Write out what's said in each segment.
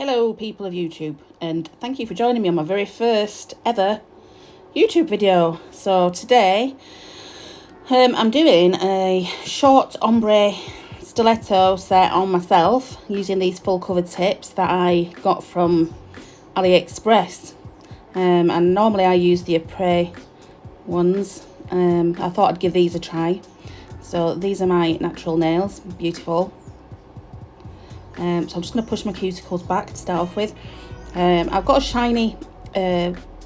Hello people of YouTube, and thank you for joining me on my very first ever YouTube video. So today I'm doing a short ombre stiletto set on myself using these full covered tips that I got from AliExpress, and normally I use the ombré ones. I thought I'd give these a try. So these are my natural nails, beautiful. So I'm just going to push my cuticles back to start off with. I've got a shiny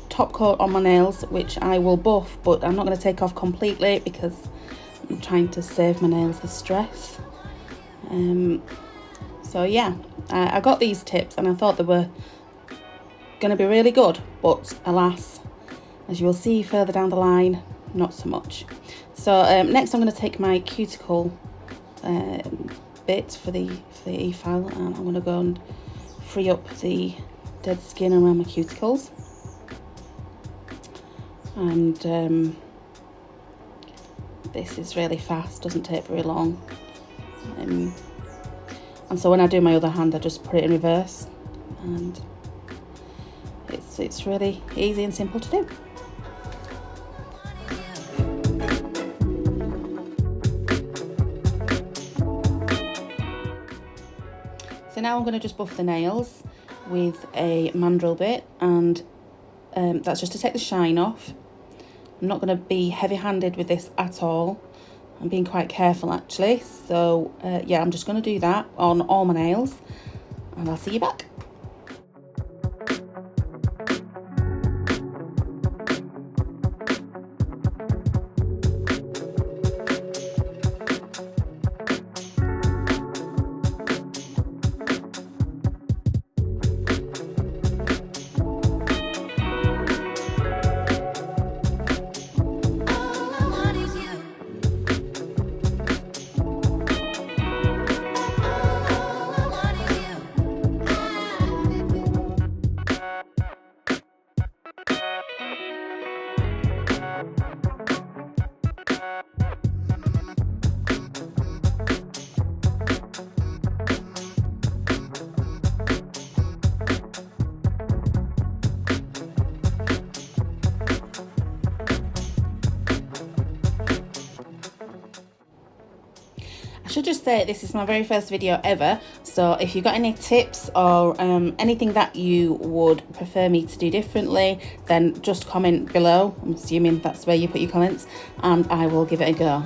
top coat on my nails, which I will buff, but I'm not going to take off completely because I'm trying to save my nails the stress. So yeah, I got these tips and I thought they were going to be really good, but alas, as you will see further down the line, not so much. So next I'm going to take my cuticle bit for the e-file, and I'm going to go and free up the dead skin around my cuticles. And this is really fast, doesn't take very long. And so when I do my other hand, I just put it in reverse, and it's really easy and simple to do. So now I'm going to just buff the nails with a mandrel bit, and that's just to take the shine off. I'm not going to be heavy-handed with this at all. I'm being quite careful actually. So yeah, I'm just going to do that on all my nails, and I'll see you back. I should just say this is my very first video ever, so if you've got any tips or anything that you would prefer me to do differently, then just comment below. I'm assuming that's where you put your comments, and I will give it a go.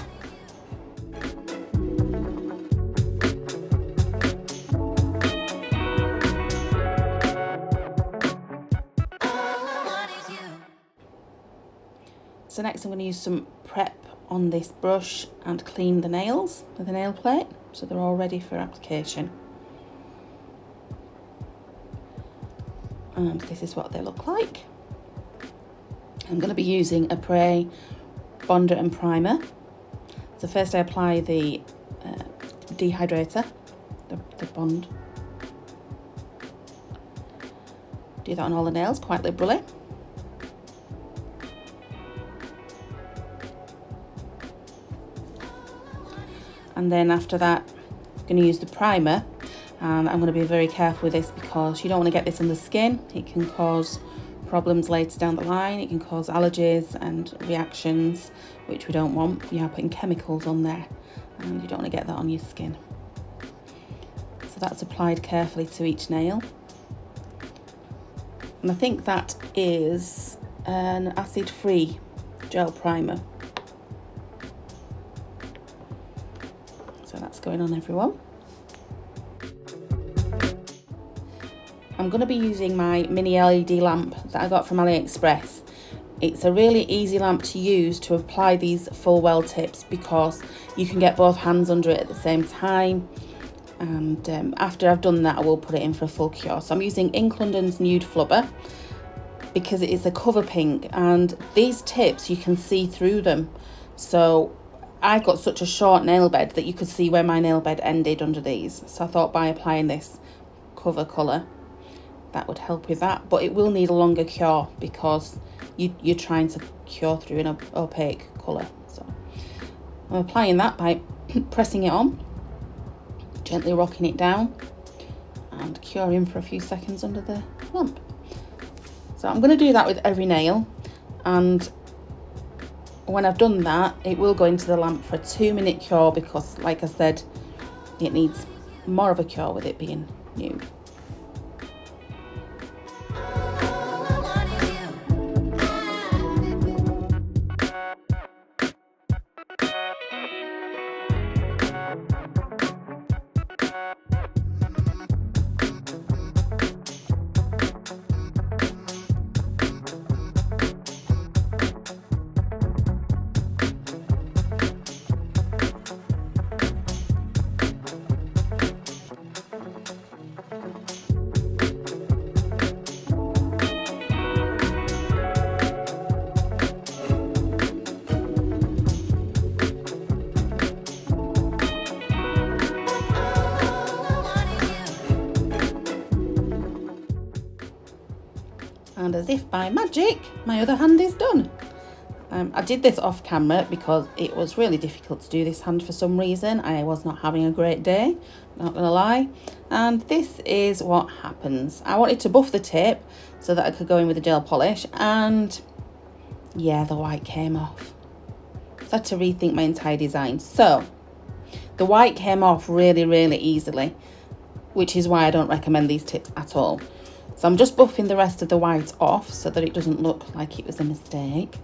So next I'm going to use some prep on this brush and clean the nails with a nail plate so they're all ready for application. And this is what they look like. I'm going to be using ombré bonder and primer. So first I apply the dehydrator, the bond. Do that on all the nails quite liberally. And then after that, I'm going to use the primer, and I'm going to be very careful with this because you don't want to get this on the skin. It can cause problems later down the line. It can cause allergies and reactions, which we don't want. You are putting chemicals on there, and you don't want to get that on your skin. So that's applied carefully to each nail. And I think that is an acid-free gel primer. So that's going on everyone. I'm going to be using my mini LED lamp that I got from AliExpress. It's a really easy lamp to use to apply these full weld tips because you can get both hands under it at the same time. And after I've done that, I will put it in for a full cure. So I'm using Ink London's Nude Flubber because it is a cover pink, and these tips you can see through them. So I got such a short nail bed that you could see where my nail bed ended under these. So I thought by applying this cover colour, that would help with that. But it will need a longer cure because you're trying to cure through an opaque colour. So I'm applying that by pressing it on, gently rocking it down, and cure him for a few seconds under the lamp. So I'm going to do that with every nail, and when I've done that, it will go into the lamp for a 2-minute cure because, like I said, it needs more of a cure with it being nude. And as if by magic, my other hand is done. I did this off camera because it was really difficult to do this hand for some reason. I was not having a great day, not gonna lie. And this is what happens. I wanted to buff the tip so that I could go in with the gel polish, and yeah, the white came off. So I had to rethink my entire design. So the white came off really, really easily, which is why I don't recommend these tips at all. So I'm just buffing the rest of the white off so that it doesn't look like it was a mistake.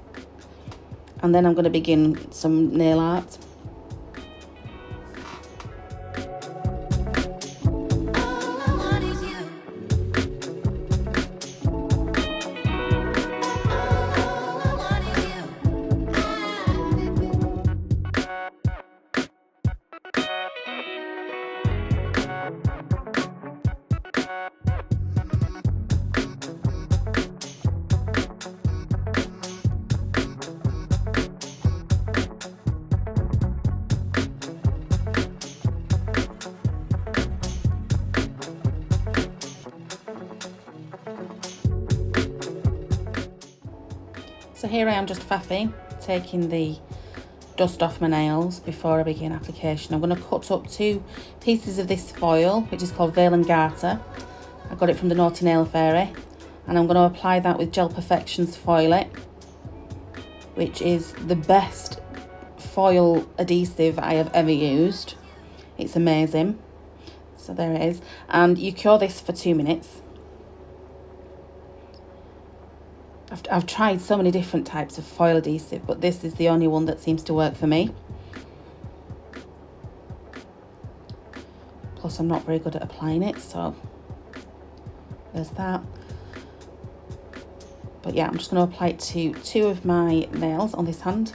And then I'm going to begin some nail art. So here I am just faffing, taking the dust off my nails before I begin application. I'm going to cut up 2 pieces of this foil, which is called Veil and Garter. I got it from the Naughty Nail Fairy, and I'm going to apply that with Gel Perfection's Foil It, which is the best foil adhesive I have ever used. It's amazing. So there it is, and you cure this for 2 minutes. I've tried so many different types of foil adhesive, but this is the only one that seems to work for me. Plus I'm not very good at applying it, so there's that. But yeah, I'm just going to apply it to 2 of my nails on this hand.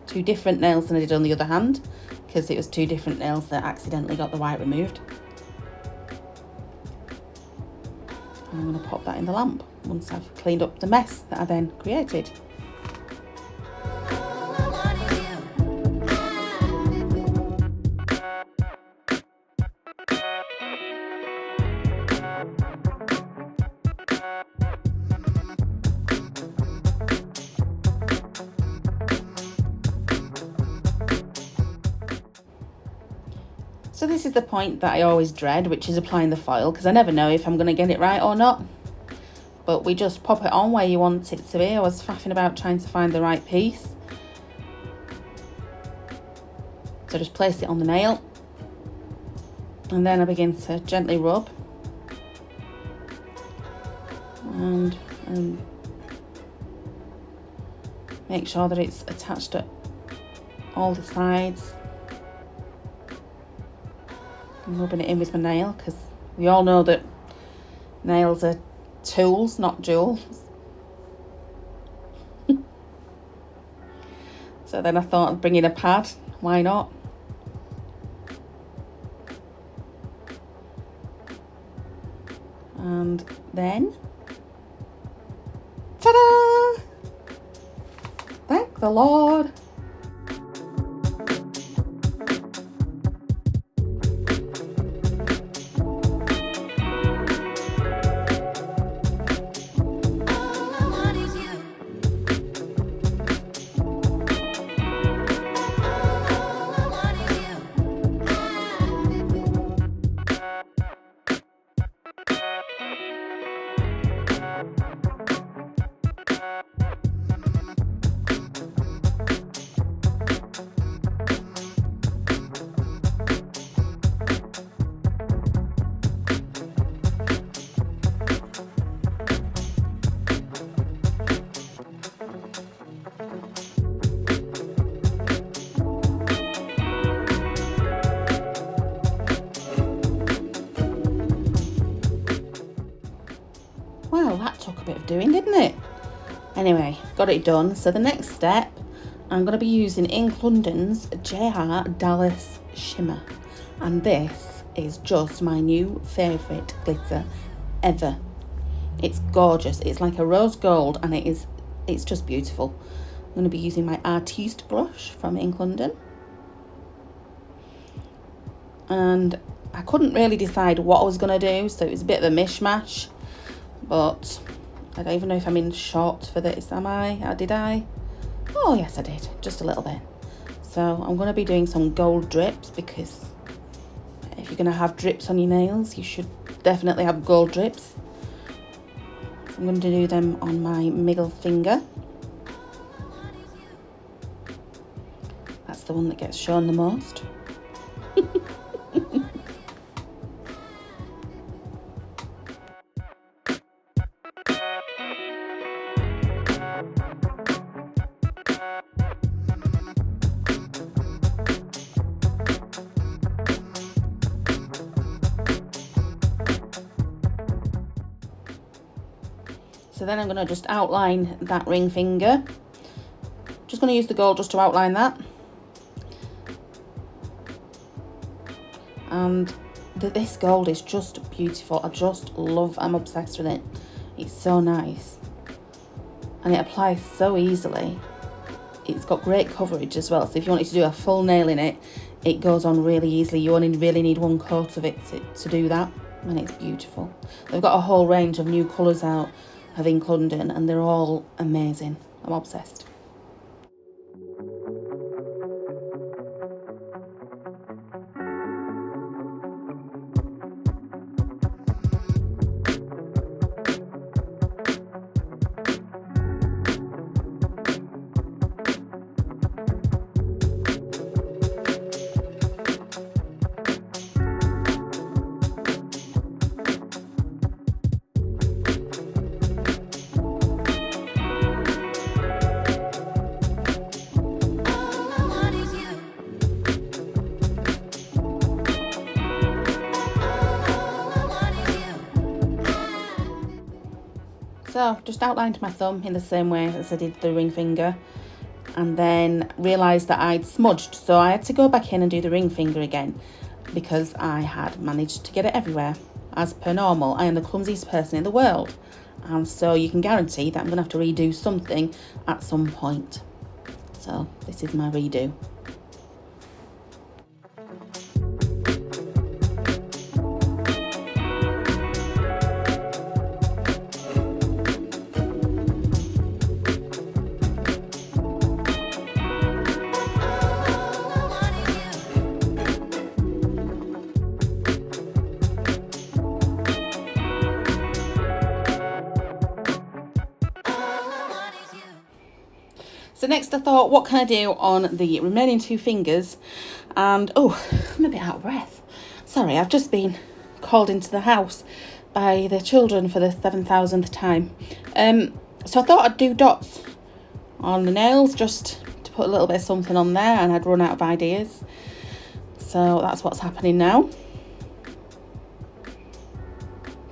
2 different nails than I did on the other hand, because it was 2 different nails that accidentally got the white removed. And I'm going to pop that in the lamp once I've cleaned up the mess that I then created. So this is the point that I always dread, which is applying the foil, because I never know if I'm going to get it right or not. But we just pop it on where you want it to be. I was faffing about trying to find the right piece. So just place it on the nail. And then I begin to gently rub. And make sure that it's attached at all the sides. I'm rubbing it in with my nail, because we all know that nails are tools, not jewels. So then I thought I'd bring in a pad, why not? And then, ta-da! Thank the Lord. doing, didn't it? Anyway, got it done. So the next step, I'm going to be using Ink London's JR Dallas Shimmer. And this is just my new favourite glitter ever. It's gorgeous. It's like a rose gold and it's just beautiful. I'm going to be using my Artiste brush from Ink London. And I couldn't really decide what I was going to do, so it was a bit of a mishmash. But I don't even know if I'm in shot for this, am I? Did I? Oh, yes, I did. Just a little bit. So I'm going to be doing some gold drips, because if you're going to have drips on your nails, you should definitely have gold drips. So I'm going to do them on my middle finger. That's the one that gets shown the most. So then I'm going to just outline that ring finger. Just going to use the gold just to outline that. And this gold is just beautiful. I'm obsessed with it. It's so nice. And it applies so easily. It's got great coverage as well. So if you wanted to do a full nail in it, it goes on really easily. You only really need one coat of it to do that. And it's beautiful. They've got a whole range of new colours out of Ink London, and they're all amazing. I'm obsessed. So just outlined my thumb in the same way as I did the ring finger, and then realised that I'd smudged, so I had to go back in and do the ring finger again, because I had managed to get it everywhere. As per normal, I am the clumsiest person in the world, and so you can guarantee that I'm going to have to redo something at some point. So this is my redo. So next I thought, what can I do on the remaining two fingers? And oh, I'm a bit out of breath. Sorry, I've just been called into the house by the children for the 7,000th time. So I thought I'd do dots on the nails, just to put a little bit of something on there, and I'd run out of ideas. So that's what's happening now.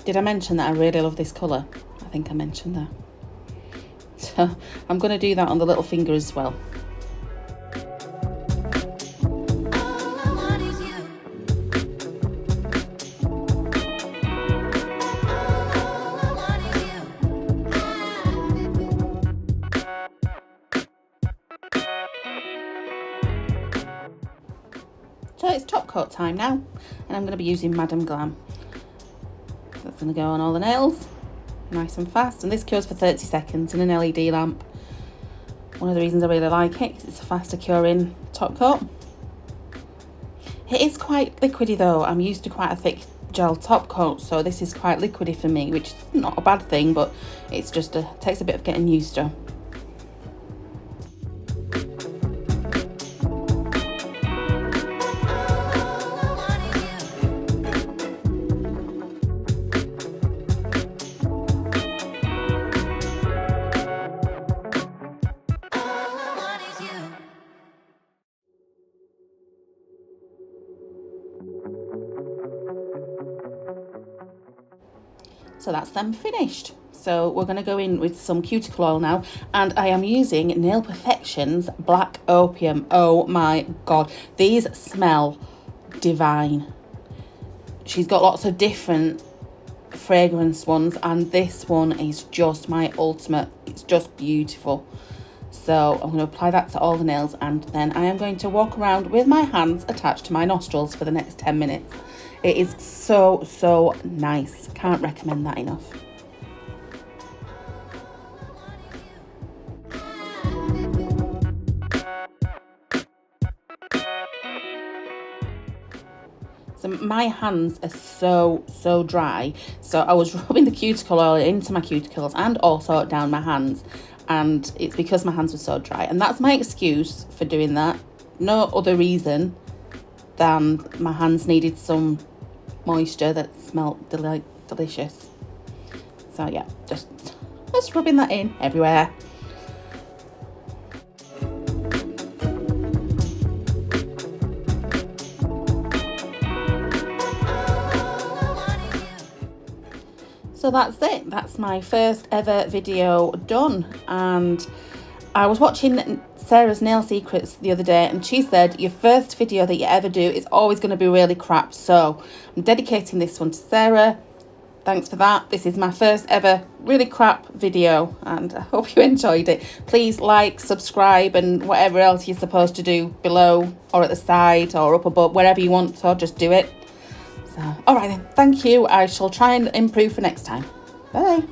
Did I mention that I really love this colour? I think I mentioned that. So I'm going to do that on the little finger as well. So it's top coat time now, and I'm going to be using Madam Glam. That's going to go on all the nails, nice and fast, and this cures for 30 seconds in an LED lamp. One of the reasons I really like it is it's a faster curing top coat. It is quite liquidy though. I'm used to quite a thick gel top coat, so this is quite liquidy for me, which is not a bad thing, but it's just takes a bit of getting used to. So that's them finished. So we're going to go in with some cuticle oil now, and I am using Nail Perfection's Black Opium. Oh my god, these smell divine. She's got lots of different fragrance ones, and this one is just my ultimate. It's just beautiful. So I'm going to apply that to all the nails, and then I am going to walk around with my hands attached to my nostrils for the next 10 minutes. It is so nice. Can't recommend that enough. So my hands are so dry, so I was rubbing the cuticle oil into my cuticles and also down my hands, and it's because my hands were so dry, and that's my excuse for doing that. No other reason than my hands needed some moisture that smelled delicious. So yeah, just rubbing that in everywhere. So that's it. That's my first ever video done. And I was watching Sarah's Nail Secrets the other day, and she said your first video that you ever do is always going to be really crap. So I'm dedicating this one to Sarah. Thanks for that. This is my first ever really crap video, and I hope you enjoyed it. Please like, subscribe, and whatever else you're supposed to do below or at the side or up above, wherever you want to, just do it. So, all right then, thank you. I shall try and improve for next time. Bye.